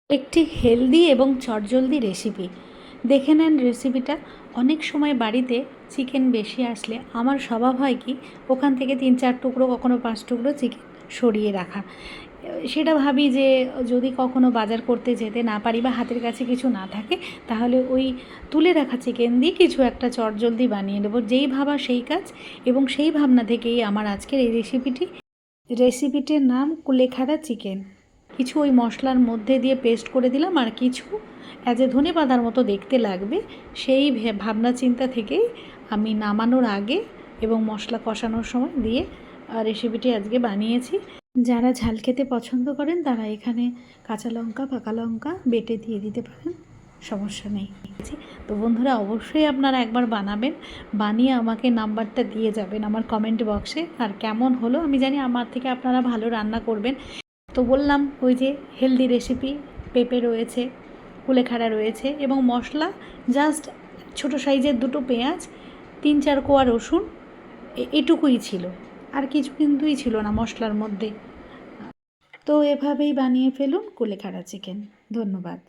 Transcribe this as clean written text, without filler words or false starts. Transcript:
একটি হেলদি এবং চটজলদি রেসিপি দেখে নেন। রেসিপিটা অনেক সময় বাড়িতে চিকেন বেশি আসলে আমার স্বভাব হয় কি ওখান থেকে 3-4 টুকরো কখনো 5 টুকরো চিকেন সরিয়ে রাখা। সেটা ভাবি যে যদি কখনো বাজার করতে যেতে না পারি বা হাতের কাছে কিছু না থাকে তাহলে ওই তুলে রাখা চিকেন দিয়ে কিছু একটা চটজলদি বানিয়ে নেবো। যেই ভাবা সেই কাজ, এবং সেই ভাবনা থেকেই আমার আজকের এই রেসিপিটির নাম কুলেখাড়া চিকেন। কিছু ওই মশলার মধ্যে দিয়ে পেস্ট করে দিলাম, আর কিছু ধনেপাতার মতো দেখতে লাগবে সেই ভাবনা চিন্তা থেকেই আমি নামানোর আগে এবং মশলা কষানোর সময় দিয়ে রেসিপিটি আজকে বানিয়েছি। যারা ঝাল খেতে পছন্দ করেন তারা এখানে কাঁচা লঙ্কা, পাকা লঙ্কা বেটে দিয়ে দিতে পারেন, সমস্যা নেই। তো বন্ধুরা, অবশ্যই আপনারা একবার বানাবেন, বানিয়ে আমাকে নাম্বারটা দিয়ে যাবেন আমার কমেন্ট বক্সে। আর কেমন হলো আমি জানি, আমার থেকে আপনারা ভালো রান্না করবেন। তো বললাম ওই যে হেলদি রেসিপি, পেঁপে রয়েছে, কুলেখাড়া রয়েছে এবং মশলা জাস্ট ছোটো সাইজের 2টো পেঁয়াজ, 3-4 কোয়া রসুন, এটুকুই ছিল, আর কিছু কিন্তুই ছিল না মশলার মধ্যে। তো এভাবেই বানিয়ে ফেলুন কুলেখাড়া চিকেন। ধন্যবাদ।